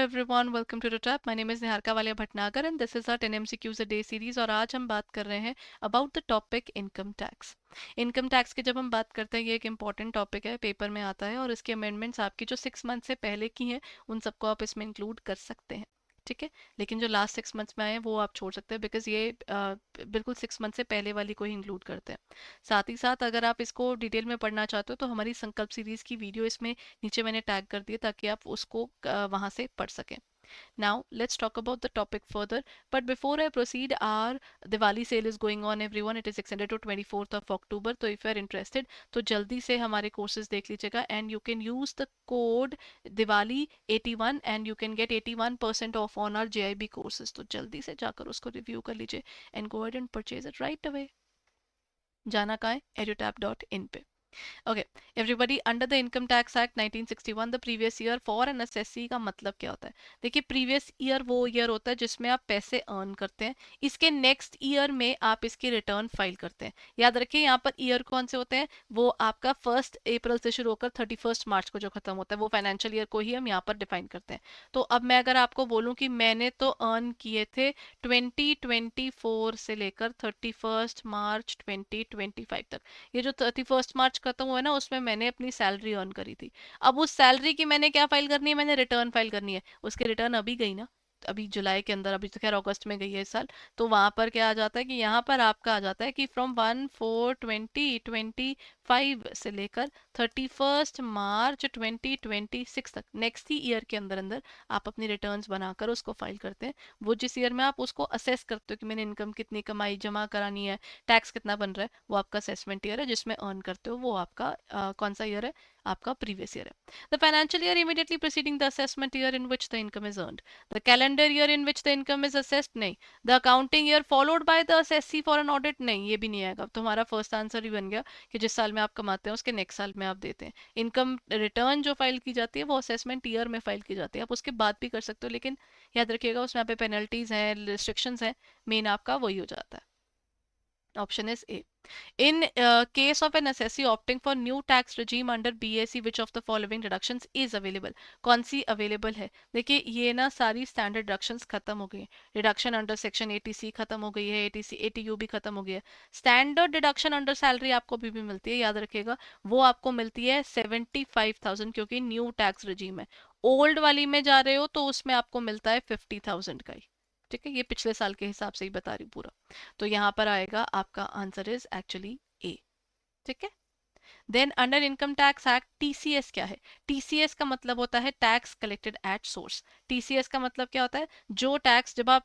everyone, welcome to the Trap. My name is Niharika Walia Bhatnagar and this is our 10 MCQs a day series और आज हम बात कर रहे हैं about the topic income tax. Income tax की जब हम बात करते हैं ये एक इम्पॉर्टेंट टॉपिक है, पेपर में आता है और इसके अमेंडमेंट्स आपकी जो 6 मंथ से पहले की हैं उन सबको आप इसमें इंक्लूड कर सकते हैं. ठीक है, लेकिन जो लास्ट 6 मंथ्स में आए हैं वो आप छोड़ सकते हैं बिकॉज ये बिल्कुल 6 मंथ से पहले वाली को ही इंक्लूड करते हैं. साथ ही साथ अगर आप इसको डिटेल में पढ़ना चाहते हो तो हमारी संकल्प सीरीज की वीडियो इसमें नीचे मैंने टैग कर दिया ताकि आप उसको वहां से पढ़ सकें. Now, let's talk about the topic further. But before I proceed, our Diwali sale is going on, everyone. It is extended to 24th of October. So if you are interested, तो जल्दी से हमारे courses देख लीजिएगा and you can use the code Diwali81 and you can get 81% off on our JIB courses. तो जल्दी से जाकर उसको review कर लीजिए and go ahead and purchase it right away. जाना कहाँ है? edutab.in पे. Okay everybody, under the income tax act 1961 the previous year for an SSC का मतलब क्या होता है? देखिए, प्रीवियस ईयर वो ईयर होता है जिसमें आप पैसे अर्न करते हैं. इसके नेक्स्ट ईयर में आप इसकी रिटर्न फाइल करते हैं. याद रखिए यहाँ पर ईयर कौन से होते हैं, वो आपका 1 अप्रैल से शुरू होकर 31 मार्च को जो खत्म होता है वो फाइनेंशियल ईयर को ही हम यहाँ पर डिफाइन करते हैं. तो अब मैं अगर आपको बोलूँ कि मैंने तो अर्न किए थे 2024 से लेकर 31 मार्च 2025 तक, ये जो 31 मार्च खत्म हुआ है ना उसमें मैंने अपनी सैलरी अर्न करी थी. अब उस सैलरी की मैंने क्या फाइल करनी है, मैंने रिटर्न फाइल करनी है. उसकी रिटर्न अभी गई ना, अभी जुलाई के अंदर, अभी तो खैर अगस्त में गई है इस साल. तो वहां पर क्या आ जाता है कि यहाँ पर आपका आ जाता है कि फ्रॉम 1/4/2025 से लेकर 31 मार्च 2026 तक नेक्स्ट ही ईयर के अंदर अंदर आप अपनी रिटर्न्स बनाकर उसको फाइल करते हैं. वो जिस ईयर में आप उसको असेस करते हो कि मैंने इनकम कितनी कमाई जमा करानी है, टैक्स कितना बन रहा है, वो आपका असेसमेंट ईयर है. जिसमें अर्न करते हो वो आपका कौन सा ईयर है, आपका प्रीवियस ईयर है. The financial year immediately preceding the assessment year in which the income is earned. The calendar year in which the income is assessed, नहीं. The accounting year followed by the assessee for an audit, नहीं, ये भी नहीं आएगा. तो हमारा first answer ही बन गया कि जिस साल में आप कमाते हैं उसके नेक्स्ट साल में आप देते हैं. इनकम रिटर्न जो फाइल की जाती है वो असेसमेंट ईयर में फाइल की जाती है. आप उसके बाद भी कर सकते हो लेकिन याद रखिएगा उसमें यहाँ पे पेनल्टीज हैं, रिस्ट्रिक्शंस हैं. मेन आपका वही हो जाता है. Option is A. In case of an assessee opting for new tax regime under BAC, which of the following deductions is available? कौन सी अवेलेबल है? देखिए ये ना सारी स्टैंडर्ड डिडक्शंस खत्म हो गई है. डिडक्शन अंडर सेक्शन 80C खत्म हो गई है, 80C 80U भी खत्म हो गई है. स्टैंडर्ड डिडक्शन अंडर सैलरी आपको भी मिलती है, याद रखिएगा. वो आपको मिलती है 75,000 क्योंकि न्यू टैक्स रजीम है. ओल्ड वाली में जा रहे हो तो उसमें आपको मिलता है 50,000 का ही. ठीक है, ये पिछले साल के हिसाब से ही बता रही हूँ पूरा. तो यहाँ पर आएगा आपका आंसर इज एक्चुअली ए. ठीक है. Then under income tax act TCS क्या है? टीसीएस का मतलब होता है tax collected at source. TCS का मतलब क्या होता है? जो टैक्स जब आप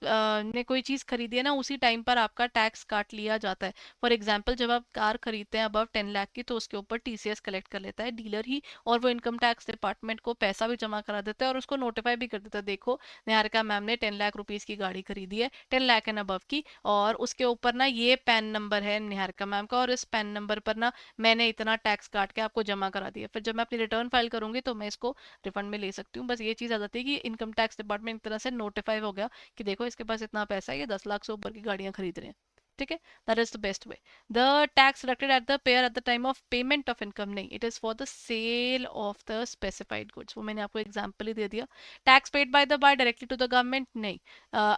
ने कोई चीज खरीदी है ना उसी टाइम पर आपका टैक्स काट लिया जाता है. फॉर एग्जाम्पल जब आप कार खरीदते हैं अबव 10 लाख की तो उसके ऊपर टीसीएस कलेक्ट कर लेता है डीलर ही, और वो इनकम टैक्स डिपार्टमेंट को पैसा भी जमा करा देता है और उसको नोटिफाई भी कर देता है, देखो निहारिका मैम ने 10 लाख रुपीज की गाड़ी खरीदी है, 10 लाख एंड अबव की, और उसके ऊपर ना ये पैन नंबर है निहारिका मैम का और इस पैन नंबर पर ना मैंने इतना टैक्स काट के आपको जमा करा दिया. फिर जब मैं अपनी रिटर्न फाइल करूंगी तो मैं इसको रिफंड में ले सकती हूँ. बस ये चीज़ आ जाती है कि इनकम टैक्स डिपार्टमेंट एक तरह से नोटिफाई हो गया कि देखो इसके पास इतना पैसा है, ये 10 लाख से ऊपर की गाड़ियां खरीद रहे हैं. ठीक है, that is the best way. The tax deducted at the payer at the time of payment of income, नहीं, it is for the sale of the specified goods. वो मैंने आपको एग्जाम्पल ही दे दिया. Tax paid by the buy directly to the government, नहीं.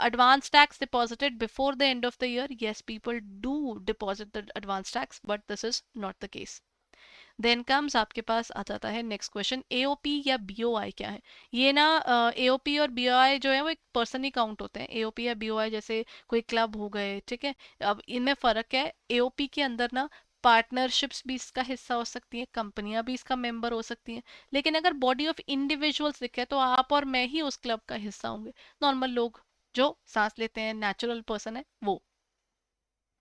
Advance tax deposited before the end of the year, yes, people do deposit the advance tax but this is not the case. Then comes आपके पास आ जाता है next question, AOP या BOI क्या है? ये ना एओपी और बीओआई जो है वो एक पर्सन ही काउंट होते हैं. एओपी या बीओआई जैसे कोई क्लब हो गए. ठीक है, अब इनमें फर्क क्या है? एओपी के अंदर ना पार्टनरशिप्स भी इसका हिस्सा हो सकती हैं, कंपनियां भी इसका मेंबर हो सकती हैं. लेकिन अगर बॉडी ऑफ इंडिविजुअल्स दिखे तो आप और मैं ही उस क्लब का हिस्सा होंगे. नॉर्मल लोग जो सांस लेते हैं, नेचुरल पर्सन है वो.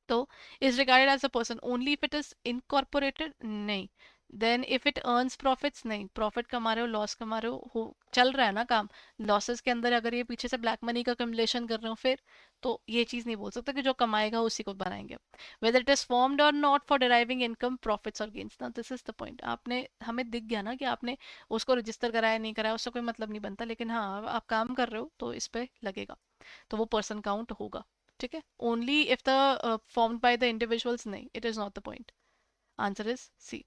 तो is regarded as a person only if it is incorporated, नहीं. Then if it earns profits, नहीं. प्रॉफिट कमा रहे हो, लॉस कमा रहे हो चल रहा है ना काम, लॉसेस के अंदर अगर ये पीछे से ब्लैक मनी का कम्युलेशन कर रहे हो फिर तो ये चीज नहीं बोल सकते कि जो कमाएगा उसी को बनाएंगे. वेदर इट इज फॉर्म्ड और not for deriving income profits और गेन्स, ना दिस इज द पॉइंट. आपने हमें दिख गया ना कि आपने उसको रजिस्टर कराया नहीं कराया, उससे कोई मतलब नहीं बनता, लेकिन हाँ आप काम कर रहे हो तो इस पे लगेगा, तो वो पर्सन काउंट होगा. ठीक है, only if the formed by the individuals, नहीं, it is not the point. Answer is C.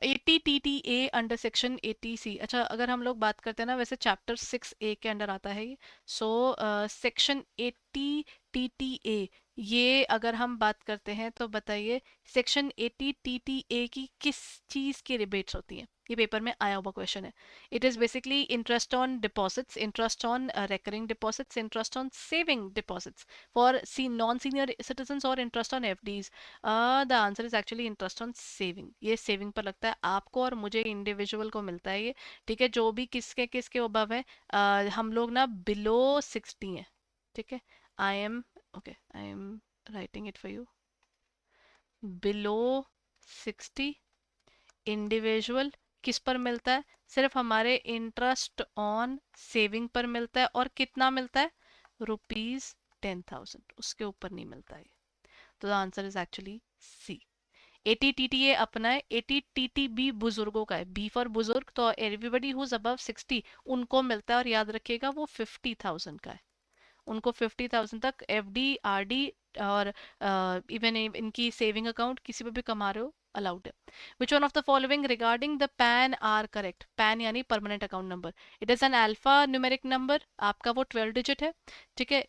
80 TTA under section 80C। अच्छा, अगर हम लोग बात करते हैं ना, वैसे चैप्टर 6A के अंडर आता है ये। सो सेक्शन 80 TTA, ये अगर हम बात करते हैं तो बताइए सेक्शन 80 TTA की किस चीज़ की रिबेट्स होती हैं? ये पेपर में आया हुआ क्वेश्चन है। It is basically interest on deposits, interest on recurring deposits, interest on saving deposits for non senior citizen, और interest on FDs. The answer is actually interest on saving. ये saving पर लगता है आपको और मुझे, इंडिविजुअल को मिलता है ये। ठीक है, जो भी किसके किसके अबव है, हम लोग ना बिलो 60 है। ठीक है, I am, okay, I am writing it for you. Below 60 individual किस पर मिलता है? सिर्फ हमारे इंटरेस्ट ऑन सेविंग पर मिलता है। और कितना मिलता है? ₹10,000, उसके ऊपर नहीं मिलता है। तो the answer is actually see. 80 TTA अपना है, 80 TTB बुजुर्गों का है, बी फॉर बुजुर्ग, तो एवरीबडी हु इज अबव 60 उनको मिलता है। और याद रखिएगा वो 50,000 का है। उनको 50,000 तक एफडी, आरडी और इवन इनकी सेविंग अकाउंट किसी पे भी कमा रहे हो, अलाउड है। Which one of the following regarding the PAN are correct? PAN यानी permanent account number. It is an alpha numeric number, आपका वो 12 डिजिट है। ठीक है,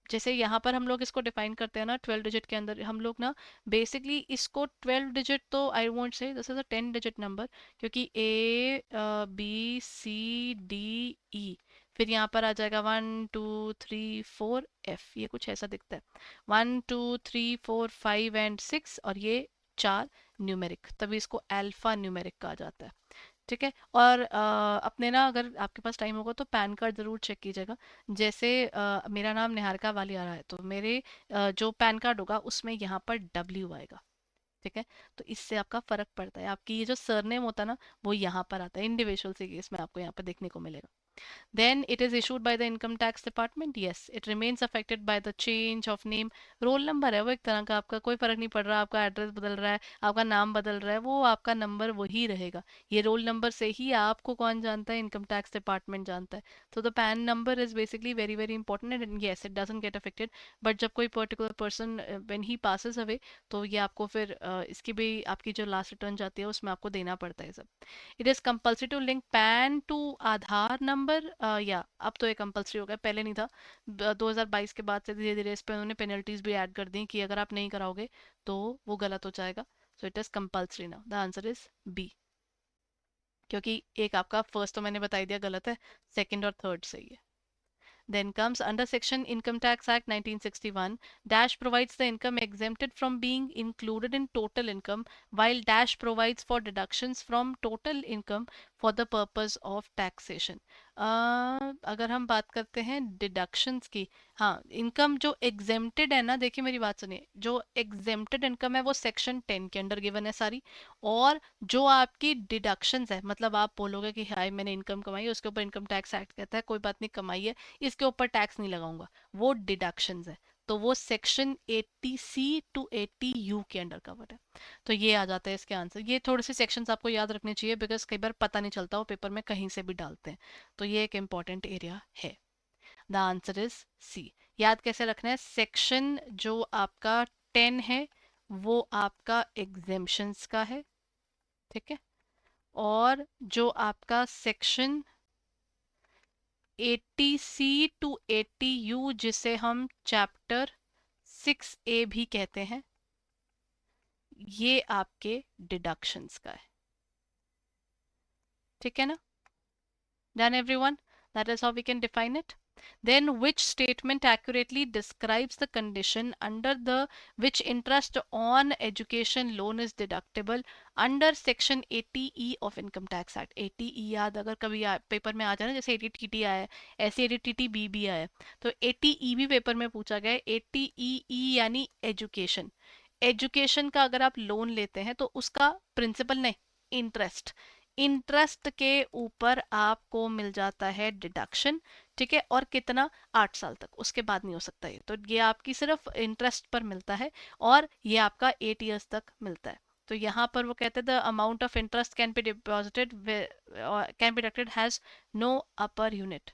जैसे यहाँ पर हम लोग इसको डिफाइन करते हैं ना 12 डिजिट के अंदर, हम लोग ना बेसिकली इसको 12 डिजिट तो I won't say, this is a 10 digit number, क्योंकि A B C D E, फिर यहाँ पर आ जाएगा 1 2 3 4 F, ये कुछ ऐसा दिखता है। 1 2 3 4 5 एंड 6, और ये 4 न्यूमेरिक, तभी इसको अल्फा न्यूमेरिक कहा जाता है। ठीक है, और अपने ना, अगर आपके पास टाइम होगा तो पैन कार्ड ज़रूर चेक कीजिएगा। जैसे मेरा नाम निहारिका वाली आ रहा है, तो मेरे जो पैन कार्ड होगा उसमें यहाँ पर W आएगा। ठीक है, तो इससे आपका फर्क पड़ता है, आपकी ये जो सरनेम होता है ना, वो यहाँ पर आता है, इंडिविजुअल से केस में आपको यहाँ पर देखने को मिलेगा। Then it is issued by the income tax department. Yes, it remains affected by the change of name. Roll number है वो एक तरह का, आपका कोई फर्क नहीं पड़ रहा, आपका एड्रेस बदल रहा है, आपका नाम बदल रहा है, वो आपका नंबर वही रहेगा। ये रोल नंबर से ही आपको कौन जानता है? इनकम टैक्स डिपार्टमेंट जानता है। तो the pan number is basically very very important, and yes it doesn't get affected. But जब कोई particular person when he passes away, तो ये आपको फिर इसकी भी, आपकी जो लास्ट रिटर्न जाती है उसमें आपको देना पड़ता है सब। It is compulsory to link PAN to Aadhaar number, या अब तो ये कंपल्सरी हो गया, पहले नहीं था। 2022 के बाद से धीरे धीरे इस पे उन्होंने पेनल्टीज भी ऐड कर दी कि अगर आप नहीं कराओगे तो वो गलत हो जाएगा। So it is compulsory now, the answer is B. क्योंकि एक आपका फर्स्ट तो मैंने बता दिया गलत है, सेकंड और थर्ड सही है। Then comes under Section Income Tax Act 1961, Dash provides the income exempted from being included in total income, while Dash provides for deductions from total income for the purpose of taxation. अगर हम बात करते हैं deductions की, हाँ, income जो exempted है ना, देखिए मेरी बात सुनिए, जो एग्जेम्प्टेड इनकम है वो सेक्शन 10 के अंडर गिवन है सारी। और जो आपकी डिडक्शंस है, मतलब आप बोलोगे कि हाय मैंने इनकम कमाई है, उसके ऊपर इनकम टैक्स एक्ट कहता है कोई बात नहीं कमाई है, इसके ऊपर टैक्स नहीं लगाऊंगा, वो डिडक्शंस है। तो वो सेक्शन 80C to 80U के अंडर कवर है। तो ये आ जाता है इसके आंसर। ये थोड़े से सेक्शंस आपको याद रखने चाहिए, बिकॉज कई बार पता नहीं चलता, वो पेपर में कहीं से भी डालते हैं। तो ये एक इंपॉर्टेंट एरिया है। The answer is C. याद कैसे रखना है? सेक्शन जो आपका 10 है वो आपका एग्जेम्पशंस का है। ठीक है, और जो आपका सेक्शन 80C to 80U, जिसे हम चैप्टर 6A भी कहते हैं, ये आपके डिडक्शंस का है। ठीक है ना? Done everyone? That is how we can define it. Then which statement accurately describes the condition under the which interest on education loan is deductible under section 80E of Income Tax Act? 80E याद अगर कभी paper में आ जाए ना, जैसे 80TT आया है, ऐसे 80TTB भी आया है, तो 80E भी पेपर में पूछा गया है। 80EE यानी एजुकेशन। एजुकेशन का अगर आप लोन लेते हैं तो उसका प्रिंसिपल नहीं, इंटरेस्ट, इंटरेस्ट के ऊपर आपको मिल जाता है डिडक्शन। ठीक है, और कितना? 8 साल तक, उसके बाद नहीं हो सकता ये। तो ये आपकी सिर्फ इंटरेस्ट पर मिलता है, और ये आपका 8 ईयर्स तक मिलता है। तो यहाँ पर वो कहते हैं the amount of interest can be deposited can be deducted has no upper unit.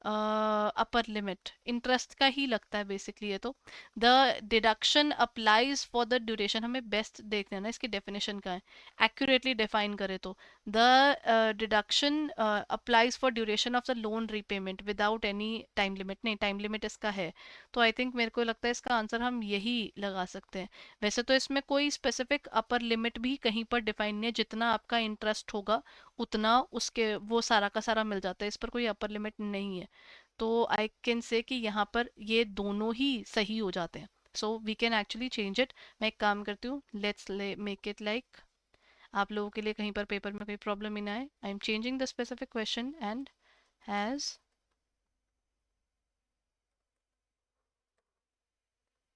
Upper limit interest का ही लगता है बेसिकली ये तो। The deduction applies for the duration, हमें बेस्ट देखना है ना इसकी डेफिनेशन का है, एक्यूरेटली डिफाइन करे तो the deduction applies for duration of the loan repayment without any time limit, नहीं टाइम लिमिट इसका है। तो आई थिंक मेरे को लगता है इसका आंसर हम यही लगा सकते हैं। वैसे तो इसमें कोई स्पेसिफिक अपर लिमिट भी कहीं पर डिफाइन नहीं है, जितना आपका इंटरेस्ट होगा उतना उसके वो सारा का सारा मिल जाता है, इस पर कोई अपर लिमिट नहीं है। तो आई कैन से कि यहाँ पर ये दोनों ही सही हो जाते हैं। So we can actually change it. मैं एक काम करती हूँ, लेट्स मेक इट लाइक आप लोगों के लिए कहीं पर पेपर में कोई प्रॉब्लम ही ना आए। I am changing the specific question and has,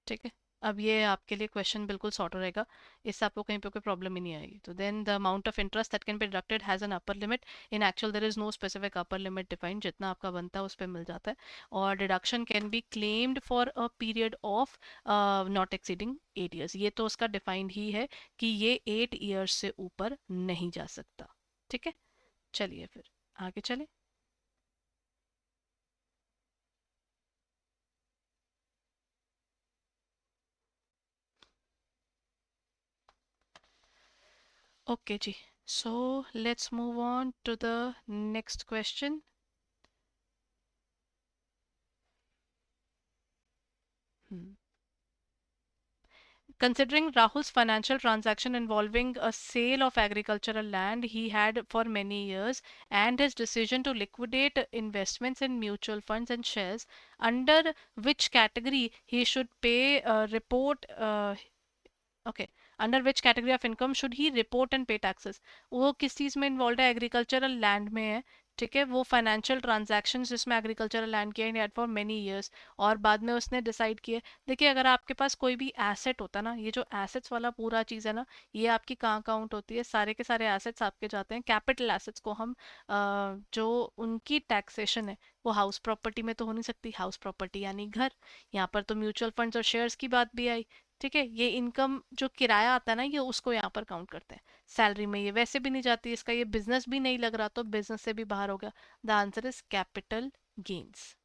ठीक है। अब ये आपके लिए क्वेश्चन बिल्कुल सॉर्ट हो रहेगा, इससे आपको कहीं पे कोई प्रॉब्लम ही नहीं आएगी। तो then the amount of interest that can be deducted has an upper limit, in actual there is no specific upper limit defined, जितना आपका बनता है उस पर मिल जाता है। और deduction can be claimed for a period of not exceeding 8 years, ये तो उसका डिफाइंड ही है कि ये 8 ईयर्स से ऊपर नहीं जा सकता। ठीक है, चलिए फिर आगे चले। ओके जी, so let's move on to the next question. Considering Rahul's financial transaction involving a sale of agricultural land he had for many years and his decision to liquidate investments in mutual funds and shares, under which category he should pay report okay, under which category of income should he report and पे taxes, वो किस चीज़ में involve है, agricultural land में है। ठीक है, वो फाइनेंशियल ट्रांजैक्शन जिसमें एग्रीकल्चरल लैंड किया इन फॉर मेनी ईयर्स, और बाद में उसने डिसाइड किया। देखिए अगर आपके पास कोई भी एसेट होता है ना, ये जो एसेट्स वाला पूरा चीज़ है ना, ये आपकी कहाँ काउंट होती है, सारे के सारे एसेट्स आपके जाते हैं कैपिटल एसेट्स को हम जो उनकी टैक्सेशन है वो हाउस प्रॉपर्टी में तो हो नहीं सकती, हाउस प्रॉपर्टी यानी घर। यहाँ पर तो म्यूचुअल फंड्स और शेयर्स की बात भी आई। ठीक है, ये इनकम जो किराया आता है ना, ये उसको यहाँ पर काउंट करते हैं। सैलरी में ये वैसे भी नहीं जाती, इसका ये बिजनेस भी नहीं लग रहा, तो बिजनेस से भी बाहर हो गया। The answer is capital gains.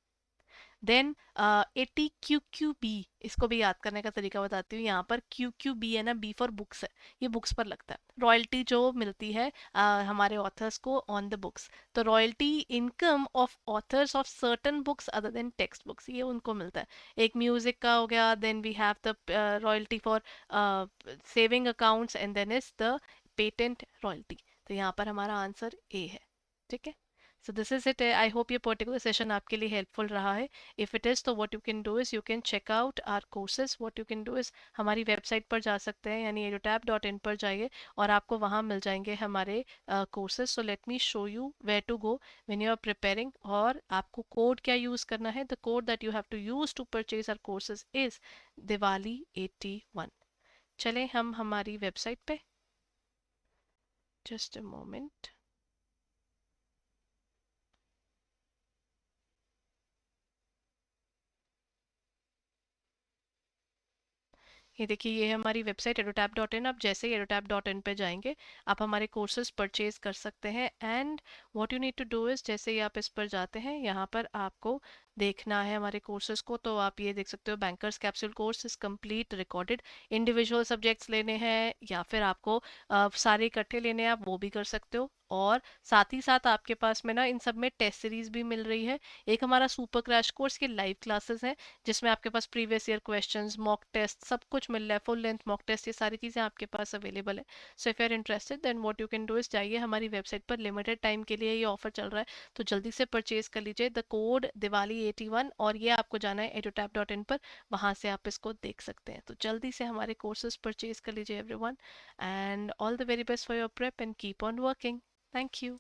Then 80 QQB, इसको भी याद करने का तरीका बताती हूँ। यहाँ पर QQB है ना, बी फॉर बुक्स है, ये बुक्स पर लगता है। रॉयल्टी जो मिलती है हमारे ऑथर्स को ऑन द बुक्स, तो royalty income of authors of certain books other than text books, ये उनको मिलता है। एक म्यूजिक का हो गया, then we have the royalty for saving accounts, and then is the patent royalty. तो यहाँ पर हमारा आंसर ए है। ठीक है, so this is it. I hope ये particular session आपके लिए helpful रहा है। If it is, तो what you can do is you can check out our courses. What you can do is हमारी वेबसाइट पर जा सकते हैं, यानी edutab.in पर जाइए और आपको वहाँ मिल जाएंगे हमारे courses. So let me show you where to go when you are preparing, और आपको कोड क्या यूज़ करना है। The code that you have to use to purchase our courses is Diwali81। चलें हम हमारी वेबसाइट पे, just a moment। ये देखिए, ये है हमारी वेबसाइट edotap.in। आप जैसे ही edotap.in पे जाएंगे आप हमारे कोर्सेज परचेज कर सकते हैं। And what you need to do is, जैसे ही आप इस पर जाते हैं यहाँ पर आपको देखना है हमारे कोर्सेज को, तो आप ये देख सकते हो bankers capsule course is complete recorded. Individual subjects लेने हैं या फिर आपको सारे इकट्ठे लेने हैं, आप वो भी कर सकते हो। और साथ ही साथ आपके पास में ना इन सब में टेस्ट सीरीज भी मिल रही है। एक हमारा सुपर क्रैश कोर्स के लाइव क्लासेस हैं, जिसमें आपके पास previous year questions, mock test, सब कुछ मिल रहा है, फुल लेंथ मॉक टेस्ट, ये सारी चीज़ें आपके पास अवेलेबल है। So if you are interested then what you can do is, जाइए हमारी वेबसाइट पर, लिमिटेड टाइम के लिए ये ऑफर चल रहा है, तो जल्दी से परचेज कर लीजिए। द कोड दिवाली81, और ये आपको जाना है edutap.in पर, वहाँ से आप इसको देख सकते हैं। तो जल्दी से हमारे कोर्सेज परचेज कर लीजिए everyone, and all the very best for your prep and keep on working. Thank you.